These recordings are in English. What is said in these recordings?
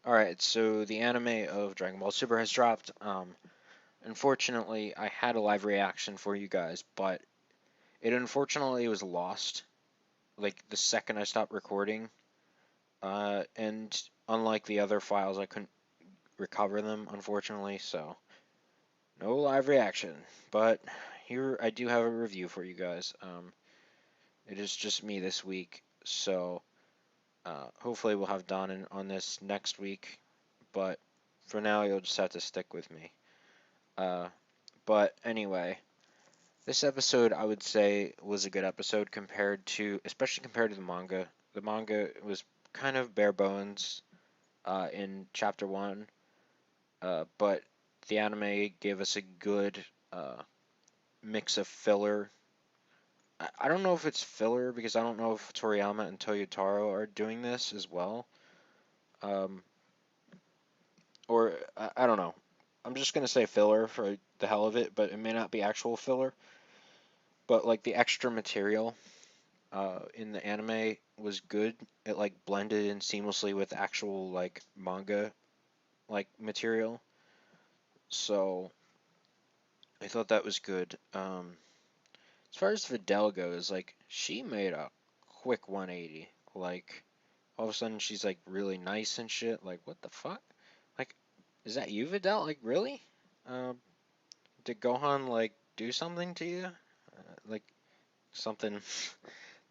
Alright, so the anime of Dragon Ball Super has dropped. Unfortunately, I had a live reaction for you guys, but it unfortunately was lost, like the second I stopped recording. And unlike the other files, I couldn't recover them, unfortunately, so no live reaction. But here I do have a review for you guys. It is just me this week, so hopefully we'll have Don on this next week, but for now you'll just have to stick with me. Uh, But anyway, this episode I would say was a good episode especially compared to the manga. The manga was kind of bare bones in chapter one, but the anime gave us a good uh, mix of filler. I don't know if it's filler because I don't know if Toriyama and Toyotaro are doing this as well, um, or I don't know. I'm just gonna say filler for the hell of it, but it may not be actual filler. But like the extra material in the anime was good. It like blended in seamlessly with actual like manga like material. So I thought that was good. As far as Videl goes, like she made a quick 180. Like all of a sudden she's like really nice and shit. Like what the fuck? Like is that you, Videl? Like really? Um, did Gohan like do something to you? Like something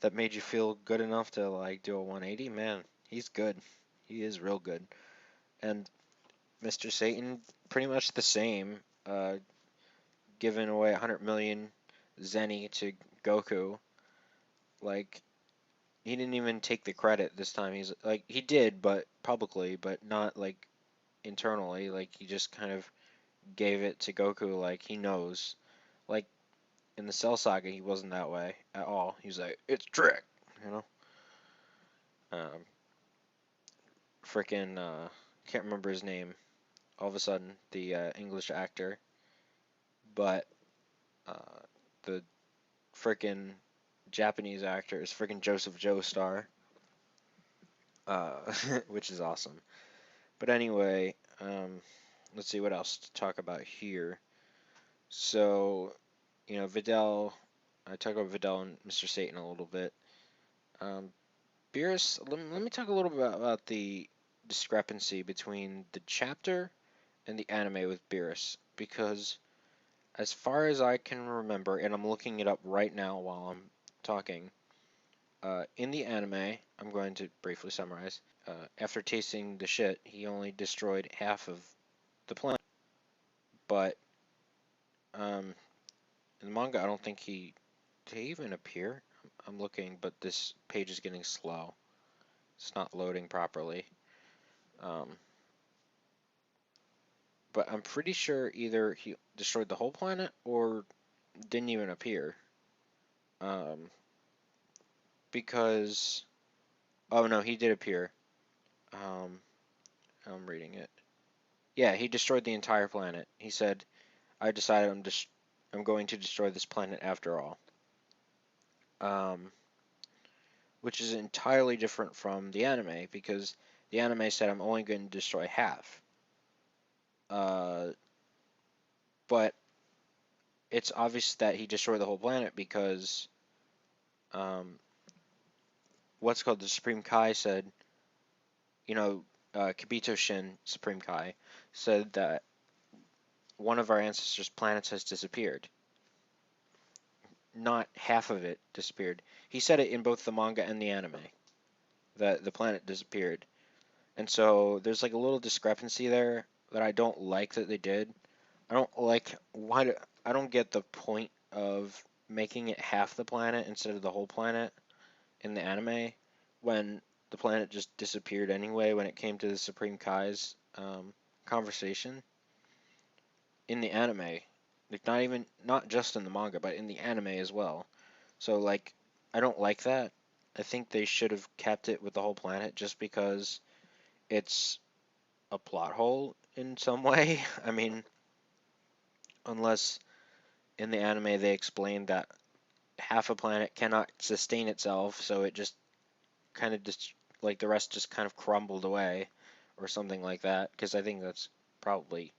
that made you feel good enough to like do a 180? Man, he's good. He is real good. And Mr. Satan, pretty much the same, giving away 100 million Zenny to Goku. Like, he didn't even take the credit this time. He's like, he did, but publicly, but not like internally. Like, he just kind of gave it to Goku, like, he knows. Like, in the Cell Saga, he wasn't that way at all. He was like, it's trick, you know? Um, Freaking, can't remember his name. All of a sudden, the English actor, but uh, the freaking Japanese actor is freaking Joseph Joestar, which is awesome. But anyway, let's see what else to talk about here. So, Videl, I talk about Videl and Mr. Satan a little bit. Um, Beerus, let me talk a little bit about the discrepancy between the chapter and the anime with Beerus, because as far as I can remember, and I'm looking it up right now while I'm talking, in the anime, I'm going to briefly summarize. After tasting the shit, he only destroyed half of the planet. But in the manga, I don't think did he even appear? I'm looking, but this page is getting slow. It's not loading properly. Um, but I'm pretty sure either he destroyed the whole planet or didn't even appear. Um, because oh no, he did appear. Um, I'm reading it. Yeah, he destroyed the entire planet. He said, "I decided I'm going to destroy this planet after all." Um, which is entirely different from the anime because the anime said I'm only going to destroy half. Uh, but it's obvious that he destroyed the whole planet because um, what's called the Supreme Kai said, you know, Kibito Shin Supreme Kai said that one of our ancestors' planets has disappeared. Not half of it disappeared. He said it in both the manga and the anime that the planet disappeared. And so there's like a little discrepancy there that I don't like that they did. I don't like I don't get the point of making it half the planet instead of the whole planet in the anime when the planet just disappeared anyway when it came to the Supreme Kai's conversation in the anime. Like not just in the manga, but in the anime as well. So like I don't like that. I think they should have kept it with the whole planet just because it's a plot hole in some way. I mean, unless in the anime they explained that half a planet cannot sustain itself, so it just kind of just like the rest just kind of crumbled away, or something like that, because I think that's probably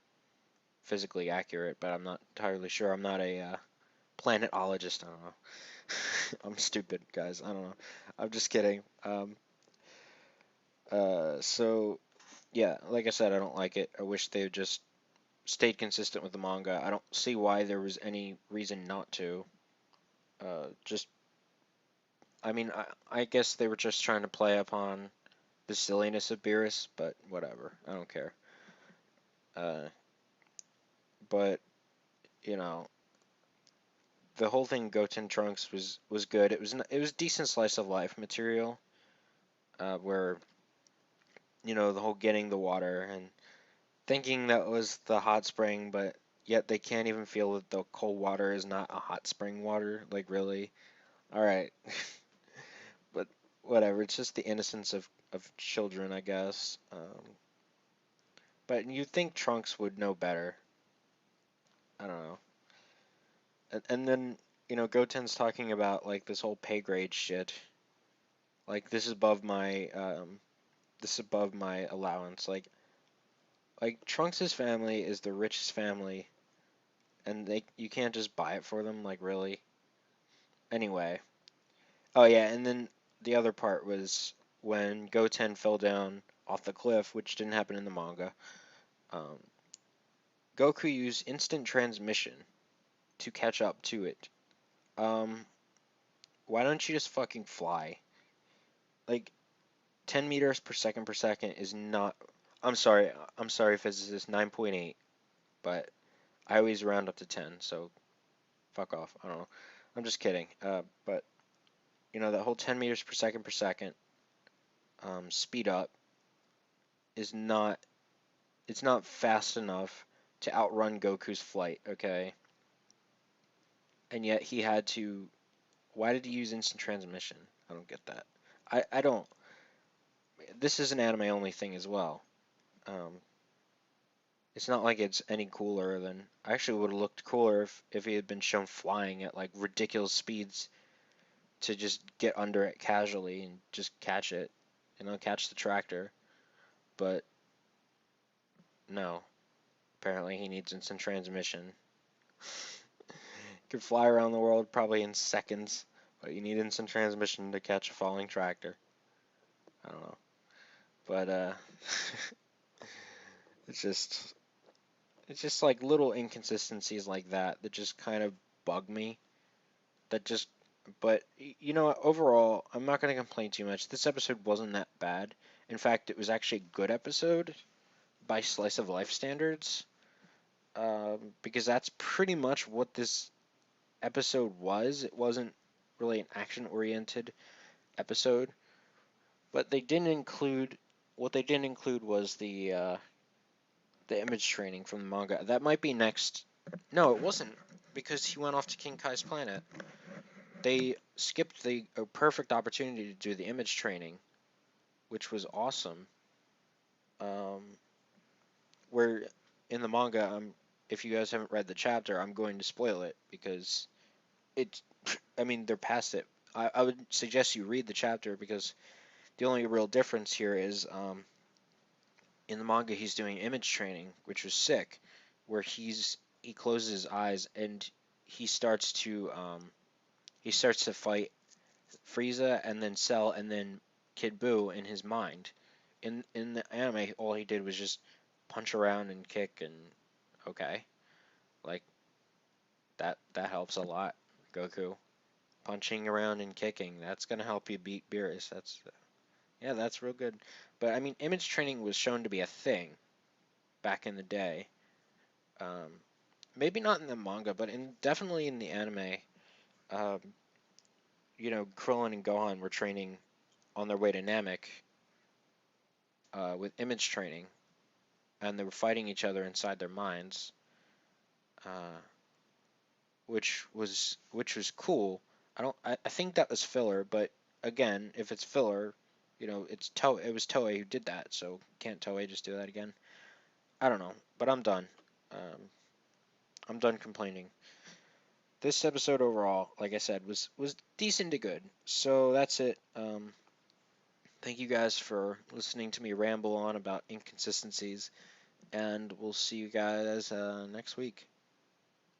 physically accurate, but I'm not entirely sure. I'm not a planetologist. I don't know. I'm stupid, guys. I don't know. I'm just kidding. So yeah, like I said, I don't like it. I wish they just stayed consistent with the manga. I don't see why there was any reason not to. Just, I mean, I guess they were just trying to play upon the silliness of Beerus, but whatever. I don't care. Uh, but you know, the whole thing Goten Trunks was good. It was decent slice of life material, where the whole getting the water and thinking that was the hot spring, but yet they can't even feel that the cold water is not a hot spring water. Like really? All right, but whatever. It's just the innocence of children, I guess. But you'd think Trunks would know better. I don't know. And then Goten's talking about like this whole pay grade shit. Like this is above my allowance. Like Trunks' family is the richest family, and you can't just buy it for them. Like really. Anyway. Oh yeah, and then the other part was when Goten fell down off the cliff, which didn't happen in the manga. Um, Goku used instant transmission to catch up to it. Um, why don't you just fucking fly? Like 10 meters per second is not. I'm sorry, physicist. 9.8, but I always round up to 10, so fuck off. I don't know. I'm just kidding. But that whole 10 meters per second speed up is not. It's not fast enough to outrun Goku's flight. Okay, and yet he had to. Why did he use instant transmission? I don't get that. I don't. This is an anime only thing as well. Um, it's not like it's any cooler than. I actually would have looked cooler if he had been shown flying at like ridiculous speeds to just get under it casually and just catch it, catch the tractor. But no, apparently he needs instant transmission. Could fly around the world probably in seconds, but you need instant transmission to catch a falling tractor. I don't know, but it's just it's just like little inconsistencies like that just kind of bug me. That just, but you know what? Overall, I'm not gonna complain too much. This episode wasn't that bad. In fact, it was actually a good episode by slice of life standards, because that's pretty much what this episode was. It wasn't really an action oriented episode, but they didn't include what they didn't include was the image training from the manga. That might be next. No, it wasn't, because he went off to King Kai's planet. They skipped the a perfect opportunity to do the image training, which was awesome. Um, where in the manga, if you guys haven't read the chapter, I'm going to spoil it because it. I mean, they're past it. I would suggest you read the chapter because the only real difference here is in the manga he's doing image training, which was sick, where he closes his eyes and he starts to fight Frieza and then Cell and then Kid Buu in his mind. In the anime, all he did was just punch around and kick and okay, like that helps a lot. Goku punching around and kicking, that's gonna help you beat Beerus. That's real good. But I mean, image training was shown to be a thing back in the day. Um, Maybe not in the manga, but definitely in the anime. Um, Krillin and Gohan were training on their way to Namek with image training, and they were fighting each other inside their minds, uh, which was cool. I think that was filler, but again, if it's filler, it was Toei who did that, so can't Toei just do that again? I don't know, but I'm done. Um, I'm done complaining. This episode overall, like I said, was decent to good. So that's it. Thank you guys for listening to me ramble on about inconsistencies, and we'll see you guys next week.